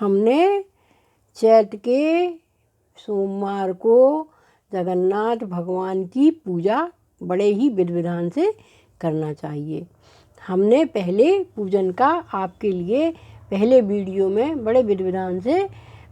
हमने चैत के सोमवार को जगन्नाथ भगवान की पूजा बड़े ही विधि विधान से करना चाहिए। हमने पहले पूजन का आपके लिए पहले वीडियो में बड़े विधि विधान से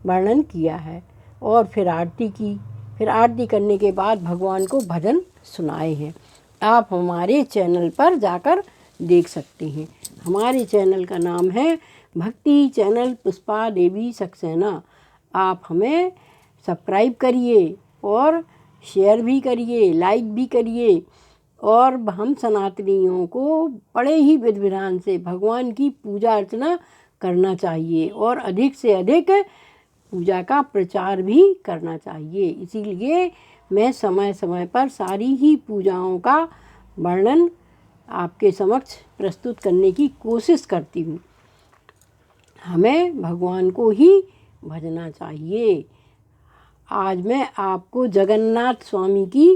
वर्णन किया है और फिर आरती की। फिर आरती करने के बाद भगवान को भजन सुनाए हैं। आप हमारे चैनल पर जाकर देख सकते हैं। हमारे चैनल का नाम है भक्ति चैनल पुष्पा देवी सक्सेना। आप हमें सब्सक्राइब करिए और शेयर भी करिए, लाइक भी करिए। और हम सनातनियों को बड़े ही विधि विधान से भगवान की पूजा अर्चना करना चाहिए और अधिक से अधिक पूजा का प्रचार भी करना चाहिए। इसीलिए मैं समय समय पर सारी ही पूजाओं का वर्णन आपके समक्ष प्रस्तुत करने की कोशिश करती हूँ। हमें भगवान को ही भजना चाहिए। आज मैं आपको जगन्नाथ स्वामी की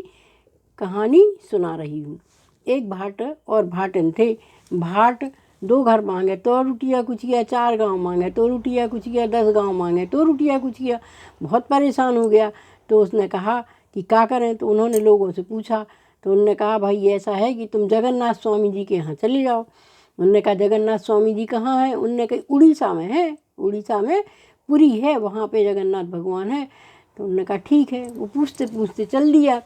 कहानी सुना रही हूँ। एक भाट और भाटन थे। भाट 2 घर मांगे तो रोटियाँ कुचिया, 4 गांव मांगे तो रोटियाँ कुचिया, 10 गांव मांगे तो रोटियाँ कुचिया। बहुत परेशान हो गया तो उसने कहा कि क्या करें। तो उन्होंने लोगों से पूछा तो उन्होंने कहा भाई ऐसा है कि तुम जगन्नाथ स्वामी जी के यहाँ चले जाओ। उन्होंने कहा जगन्नाथ स्वामी जी कहाँ हैं। उनने कहा उड़ीसा में है, उड़ीसा में पुरी है, वहाँ पे जगन्नाथ भगवान है। तो उन्होंने कहा ठीक है। वो पूछते पूछते चल दिया।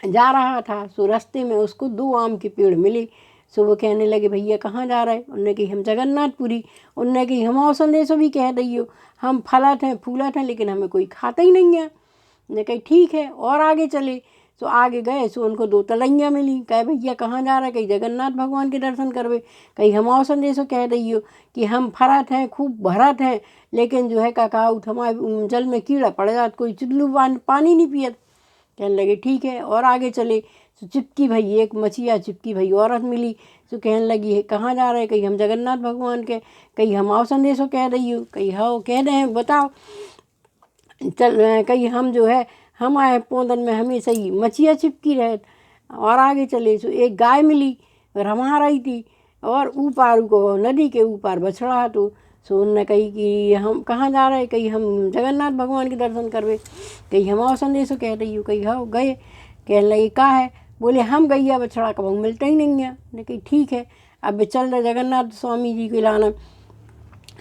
जा रहा था सो रास्ते में उसको 2 आम के पेड़ मिले। सो वो कहने लगे भैया कहाँ जा रहे हैं। उनने कही हम जगन्नाथपुरी। उनने कही हम और संदेशों भी कह रही हो, हम फलत हैं फूलत हैं लेकिन हमें कोई खाता ही नहीं है। उन्होंने कही ठीक है और आगे चले। सो आगे गए सो उनको 2 तलैया मिली। कहे भैया कहाँ जा रहा है। कहीं जगन्नाथ भगवान के दर्शन करवे। कहीं हम और संदेशों कह रही हो कि हम फरत हैं खूब भरत हैं लेकिन जो है काकाउट हमारे जल में कीड़ा पड़ जाता, कोई चुल्लू पानी नहीं पियत। कहने लगे ठीक है और आगे चले। तो चिपकी भई एक मछिया चिपकी भई औरत मिली। तो कहने लगी कहाँ जा रहे। कहीं हम जगन्नाथ भगवान के। कहीं हम आओ संदेशों कह रही हो। कहीं हाँ कह रहे हैं बताओ। चल कहीं हम जो है हम आए पौधन में हमेशा ही मछिया चिपकी रहे। और आगे चले सो एक गाय मिली रमा रही थी और ऊपर को नदी के ऊपर बछड़ा। तो सो उनने कही कि हम कहाँ जा रहे हैं। कहीं हम जगन्नाथ भगवान के दर्शन करवे। कहीं हम और संदेशों कह रही हो। कहीं हाँ गए। कहने लगे का है। बोले हम गैया बछड़ा कब मिलता ही नहीं है। ने कही ठीक है अब चल रहे जगन्नाथ स्वामी जी को लाना।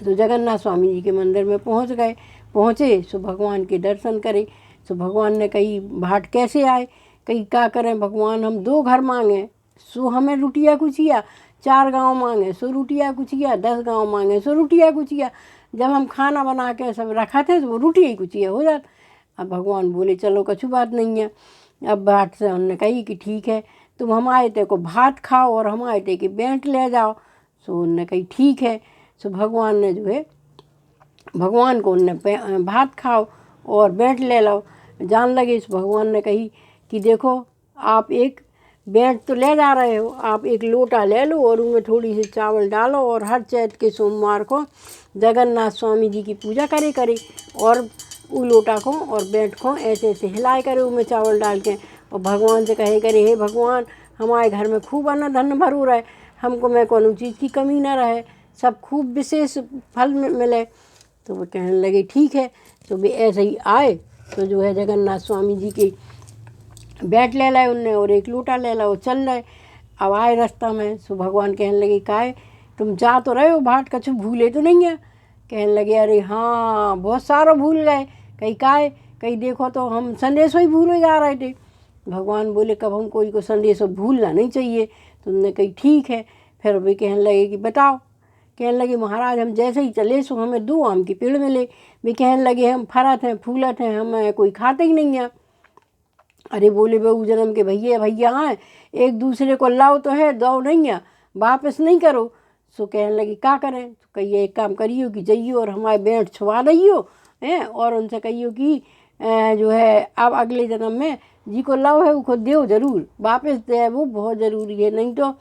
तो जगन्नाथ स्वामी जी के मंदिर में पहुँच गए। पहुँचे सो भगवान के दर्शन करे। सो भगवान ने कही भाट कैसे आए। कहीं क्या करें भगवान हम 2 घर मांगे सो हमें रोटियाँ कुचिया, 4 गांव मांगे सो रोटियाँ कुचिया, 10 गांव मांगे सो रोटियाँ कुचिया। जब हम खाना बना के सब रखा थे तो वो रोटियाँ ही कुचिया हो जात। अब भगवान बोले चलो कछु बात नहीं है। अब भाट से उन्होंने कही कि ठीक है तुम हमारे ते को भात खाओ और हमारे ते के बेंट ले जाओ। सो उन्होंने कही ठीक है। सो भगवान ने जो है भगवान को उनने भात खाओ और बेंट ले लो। जान लगे इस भगवान ने कही कि देखो आप एक बेंट तो ले जा रहे हो, आप एक लोटा ले लो और उसमें थोड़ी सी चावल डालो और हर चैत के सोमवार को जगन्नाथ स्वामी जी की पूजा करे और वो लोटा को और बेंट को ऐसे ऐसे हिलाए करे उसमें चावल डाल के और भगवान से कहे करे हे भगवान हमारे घर में खूब अन्न धन भरू रहे, हमको में कोनो चीज़ की कमी ना रहे, सब खूब विशेष फल मिले। तो वो कहने लगे ठीक है। तो वे ऐसे ही आए तो जो है जगन्नाथ स्वामी जी के बैठ ले लाए उनने और एक लोटा ले ला वो चल रहे। अब आए रास्ता में सो भगवान कहने लगे काहे तुम जा तो रहे हो भाट कछु भूले तो नहीं है। कहने लगे अरे हाँ बहुत सारा भूल गए। कहीं काहे। कहीं देखो तो हम संदेशों ही भूले जा रहे थे। भगवान बोले कब हम कोई को संदेशों भूलना नहीं चाहिए। तो उनने कही ठीक है। फिर वे कहने लगे कि बताओ। कहने लगे महाराज हम जैसे ही चले सो हमें 2 आम के पेड़ मिले। वे कहने लगे हम फरत हैं फूलत हैं हमें कोई खाता ही नहीं है। अरे बोले बहू जन्म के भैया भैया आए एक दूसरे को लाओ तो है दो नहीं है वापस नहीं करो। सो कहने लगी क्या करें। तो कहिए एक काम करियो कि जाइयो और हमारे बेंट छुआ दइयो हैं और उनसे कहियो कि जो है अब अगले जन्म में जी को लाओ है वो दो जरूर वापस दे वो बहुत ज़रूरी है नहीं तो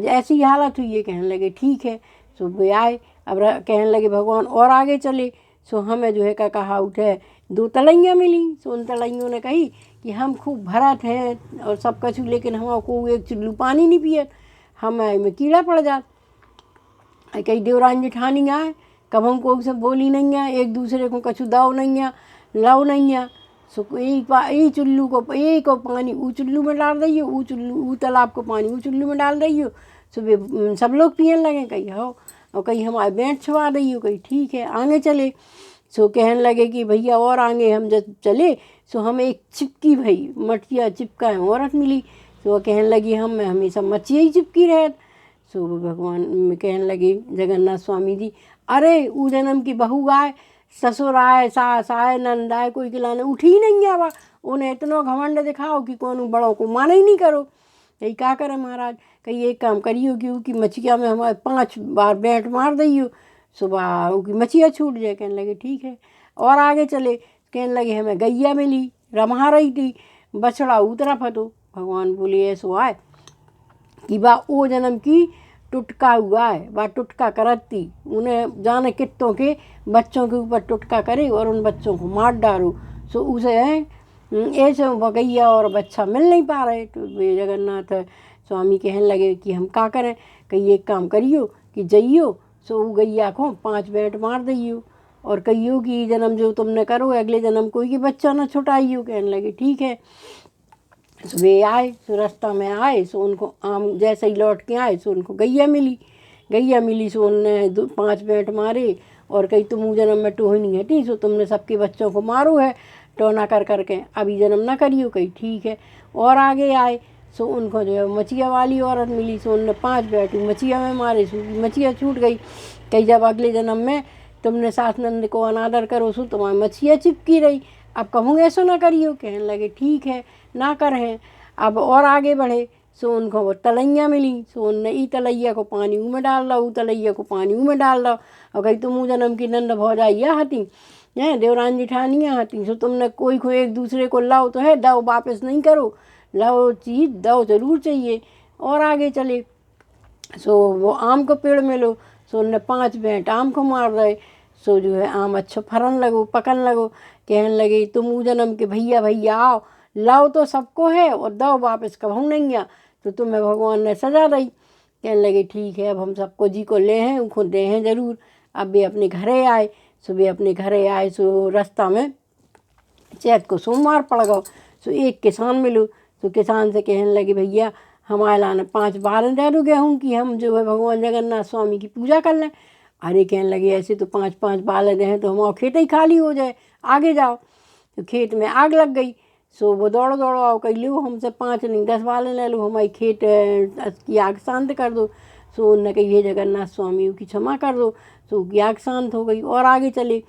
ऐसी हालत हुई है। कहने लगे ठीक है। सो वे आए। अब कहने लगे भगवान और आगे चले। सो हमें जो है क्या कहा उठे 2 तलैया मिली। सो उन तलैयों ने कही कि हम खूब भरत हैं और सब कछु लेकिन हमको एक चुल्लू पानी नहीं पियत, हमें में कीड़ा पड़ जात। कई देवरान जेठानी आए कभों को से बोली नहीं है, एक दूसरे को कछु दाव नहीं है, लव नहीं है। सो यही चुल्लू को एक को पानी ऊ चुल्लू में डाल रही हो, ऊ तालाब को पानी ऊ चुल्लू में डाल रही हो। सुबह सब लोग पियन लगे, कहीं हो और कहीं हमारे बैंठ छुआ रही हो, कहीं ठीक है आगे चले। सो कहने लगे कि भैया और आगे हम जब चले सो हमें एक चिपकी भाई मटिया चिपका है औरत मिली। तो कहने लगी हम हमेशा मच्छिया ही चिपकी रहे। सो भगवान में कहने लगे जगन्नाथ स्वामी जी, अरे ऊ जन्म की बहू आए, ससुर आए, सास आए, नंद आए, कोई खिलाने उठी ही नहीं आवा। उन्हें इतना घमंड दिखाओ कि कौन बड़ों को माना ही नहीं करो। कहीं क्या करे महाराज, कहीं एक काम करियो कि उसकी मछिया में हमारे 5 बार बैंठ मार दियो, सुबह उसकी मछिया छूट जाए। कहने लगे ठीक है। और आगे चले, कहने लगे हमें गैया मिली, रमहा रही थी, बछड़ा उतरा फतो। भगवान बोले ऐसो आए कि बा ओ जन्म की टुटका हुआ है, वह टुटका करती उन्हें जाने कितों के बच्चों के ऊपर टुटका करे और उन बच्चों को मार डालो। सो उसे ऐसे गैया और बच्चा मिल नहीं पा रहे। तो वे जगन्नाथ स्वामी कहने लगे कि हम क्या करें, कहीं एक काम करियो कि जइयो सो वो गैया को 5 बैंठ मार दियो और कहियो कि जन्म जो तुमने करो अगले जन्म कोई के बच्चा न छुटाइयो। कहने लगे ठीक है। सो वे आए, सो रास्ता में आए, सो उनको आम जैसे ही लौट के आए सो उनको गैया मिली। सो उनने 5 बैंठ मारे और कहीं तुम जन्म में टोही नहीं हटी, सो तुमने सबके बच्चों को मारो है टोना कर करके, अभी जन्म ना करियो। कहीं ठीक है। और आगे आए सो उनको जो है मछिया वाली औरत मिली, सो उनने 5 बैंठ मछिया में मारे, सो मछिया छूट गई। कहीं जब अगले जन्म में तुमने सास नंद को अनादर करो सो तुम्हारी मछिया चिपकी रही, अब कहूँ ऐसो ना करियो। कहने लगे ठीक है ना करें। अब और आगे बढ़े सो उनको वो तलैया मिली, सो उनने ई तलैया को पानी ऊ में डाल दो, ऊ तलैया को पानी ऊ में डाल दो। और कहीं तुम जन्म की नंद भौजाइया हती हैं, देवरान जिठानियाँ हती, सो तुमने कोई को एक दूसरे को लाओ तो है दो वापस नहीं करो, लाओ चीज़ दो जरूर चाहिए। और आगे चले सो वो आम को पेड़ में लो, सो उनने 5 बैंठ आम को मार रहे। सो जो है आम अच्छा फरन लगो, पकन लगो। कहने लगे तुम जन्म के भैया भैया आओ, लाओ तो सबको है और दो वापस कभू नहीं आ, तो तुम्हें भगवान ने सजा दी। कहने लगे ठीक है, अब हम सबको जी को ले हैं उनको दे हैं ज़रूर। अब वे अपने घरे आए, सुबह अपने घरे आए, सो रास्ता में चैत को सोमवार पड़ गो। सो एक किसान मिलो, तो किसान से कहने लगे भैया हमारे लाने 5 बालन दे दो गेहूँ की, हम जो है भगवान जगन्नाथ स्वामी की पूजा कर लें। अरे कहने लगे ऐसे तो 5-5 बालन हैं तो हमारा खेत ही खाली हो जाए, आगे जाओ। तो खेत में आग लग गई। सो वो दौड़ो आओ, कही लो हमसे 5 नहीं 10 बालन ले लो, हमारी खेत की आग शांत कर दो। सो उनने कही हे जगन्नाथ स्वामी की क्षमा कर दो। सो की आग शांत हो गई। और आगे चले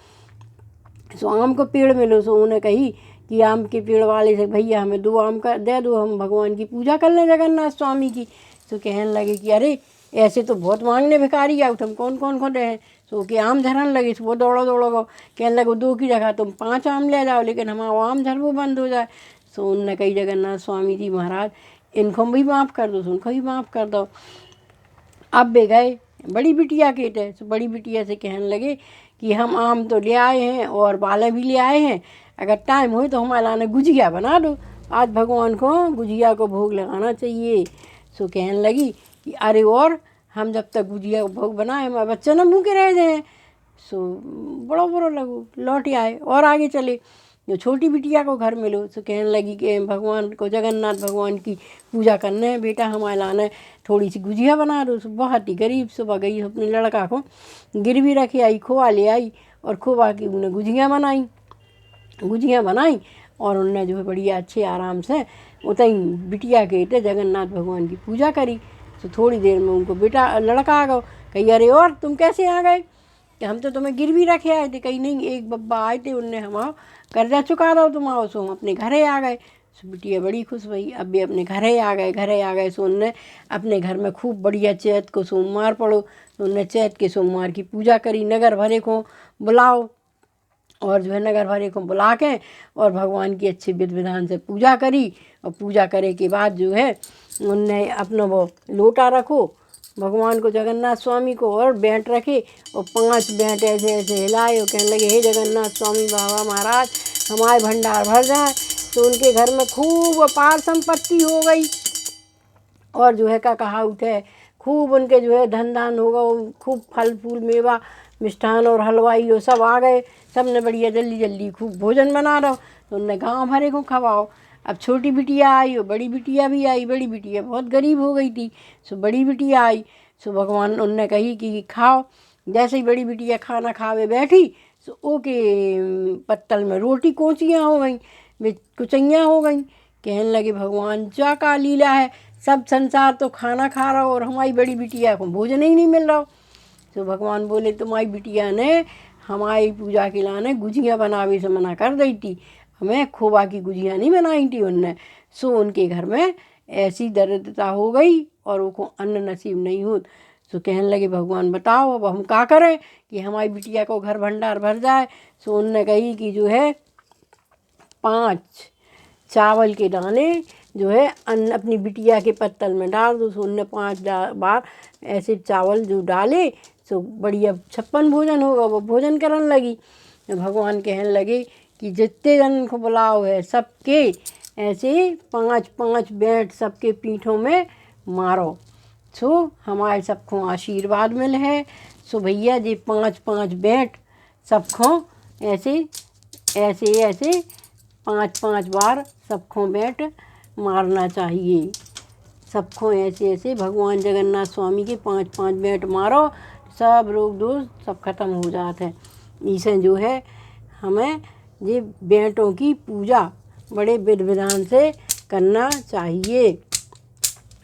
सो आम को पेड़ मिलो, सो उन्हें कही कि आम के पेड़ वाले से भैया हमें 2 आम का दे दो, हम भगवान की पूजा कर लें जगन्नाथ स्वामी की। तो कहने लगे कि अरे ऐसे तो बहुत मांगने भिखारी आओ, तुम कौन कौन को दे। सो कि आम झरन लगे, सो वो दौड़ो गो। कहने लगे 2 की जगह तुम 5 आम ले जाओ, लेकिन हमारा आम झरबो बंद हो जाए। सो उनने कही जगन्नाथ स्वामी जी महाराज इनको भी माफ़ कर दो, उनको भी माफ़ कर दो। अब वे गए बड़ी बिटिया के थे, तो बड़ी बिटिया से कहने लगे कि हम आम तो ले आए हैं और बाले भी ले आए हैं, अगर टाइम हो तो हमारे लाने गुजिया बना दो, आज भगवान को गुजिया को भोग लगाना चाहिए। सो कहने लगी कि अरे और हम जब तक गुजिया को भोग बनाए हमारे बच्चे न भूखे रह जाए। सो बड़ा बुरा लगो, लौट आए। और आगे चले जो छोटी बिटिया को घर मिलो, तो कहने लगी कि भगवान को जगन्नाथ भगवान की पूजा करने है बेटा, हमारे लाने थोड़ी सी गुजिया बना दो। बहुत ही गरीब सुबह गई अपने लड़का को गिरवी रखे आई, खोआ ले आई और खोआ की उन्हें गुजिया बनाई और उनने जो है बढ़िया अच्छे आराम से उतई बिटिया के जगन्नाथ भगवान की पूजा करी। तो थोड़ी देर में उनको बेटा लड़का आ गो। कही अरे और तुम कैसे आ गए, कि हम तो तुम्हें गिरवी रखे आए थे। कहीं नहीं, एक बब्बा आए थे उनने हमारा कर्जा चुका दो तुम आओ। सो हम अपने घरे आ गए। सो बिटिया बड़ी खुश भई, अब भी अपने घरे आ गए। सो उनने अपने घर में खूब बढ़िया चैत को सोमवार पड़ो, तो उनने चैत के सोमवार की पूजा करी। नगर भरे को बुलाओ और जो है नगर भरे को बुला के और भगवान की अच्छे विधि विधान से पूजा करी। और पूजा करे के बाद जो है उनने अपना वो लोटा रखो भगवान को जगन्नाथ स्वामी को और बैंठ रखे और 5 बैंठ ऐसे ऐसे हिलाए और कहने लगे हे जगन्नाथ स्वामी बाबा महाराज हमारे भंडार भर जाए। तो उनके घर में खूब अपार संपत्ति हो गई और जो है का कहा उठे खूब उनके जो है धन धान होगा, खूब फल फूल मेवा मिष्ठान और हलवाई और सब आ गए। सब ने बढ़िया जल्दी जल्दी खूब भोजन बना रहो, तो उनने गाँव भरे को खवाओ। अब छोटी बिटिया आई और बड़ी बिटिया भी आई। बड़ी बिटिया बहुत गरीब हो गई थी, सो बड़ी बिटिया आई। सो भगवान उनने कही कि खाओ। जैसे ही बड़ी बिटिया खाना खावे बैठी, सो ओके पत्तल में रोटी कोचियाँ हो गई, वे कुचैयाँ हो गई। कहने लगे भगवान जा का लीला है, सब संसार तो खाना खा रहा हो और हमारी बड़ी बिटिया को भोजन ही नहीं मिल रहा। तो भगवान बोले तुम्हारी बिटिया ने हमारी पूजा के लाने गुजिया बनावे से मना कर दी थी, हमें खोबा की गुजिया नहीं बनाई थी उनने। सो उनके घर में ऐसी दरिद्रता हो गई और उनको अन्न नसीब नहीं हो। तो कहने लगे भगवान बताओ अब हम क्या करें कि हमारी बिटिया को घर भंडार भर जाए। सो उनने कही कि जो है 5 चावल के दाने जो है अन्न अपनी बिटिया के पत्तल में डाल दो। सो उनने 5 बार ऐसे चावल जो डाले, सो बढ़िया 56 भोजन होगा। वो भोजन करने लगी। भगवान कहने लगे कि जितने जन को बुलाओ है सबके ऐसे 5-5 बेंट सबके पीठों में मारो, सो हमारे सबको आशीर्वाद मिल है। सो भैया जी 5-5 बेंट सबको ऐसे ऐसे ऐसे 5-5 बार सबको बेंट मारना चाहिए। सबको ऐसे ऐसे भगवान जगन्नाथ स्वामी के 5-5 बेंट मारो, सब रोग दोष सब खत्म हो जाते हैं। इसे जो है हमें ये बेंटों की पूजा बड़े विधि विधान से करना चाहिए।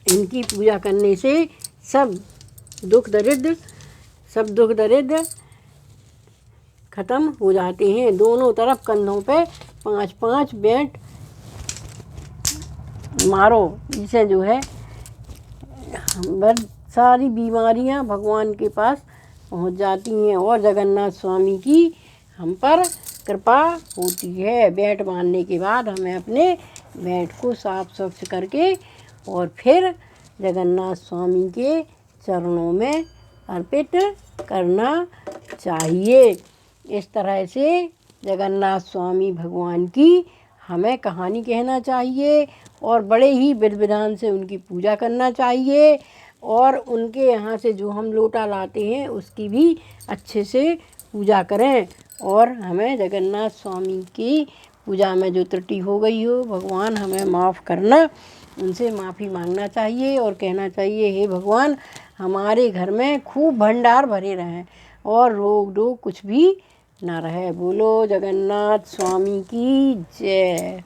इनकी पूजा करने से सब दुख दरिद्र खत्म हो जाते हैं। दोनों तरफ कंधों पे 5-5 बेंट मारो, इसे जो है सारी बीमारियां भगवान के पास पहुंच जाती हैं और जगन्नाथ स्वामी की हम पर कृपा होती है। बेंट बांधने के बाद हमें अपने बेंट को साफ स्वच्छ करके और फिर जगन्नाथ स्वामी के चरणों में अर्पित करना चाहिए। इस तरह से जगन्नाथ स्वामी भगवान की हमें कहानी कहना चाहिए और बड़े ही विधि विधान से उनकी पूजा करना चाहिए। और उनके यहाँ से जो हम लोटा लाते हैं उसकी भी अच्छे से पूजा करें। और हमें जगन्नाथ स्वामी की पूजा में जो त्रुटि हो गई हो भगवान हमें माफ़ करना, उनसे माफ़ी मांगना चाहिए और कहना चाहिए हे भगवान हमारे घर में खूब भंडार भरे रहें और रोग कुछ भी ना रहे। बोलो जगन्नाथ स्वामी की जय।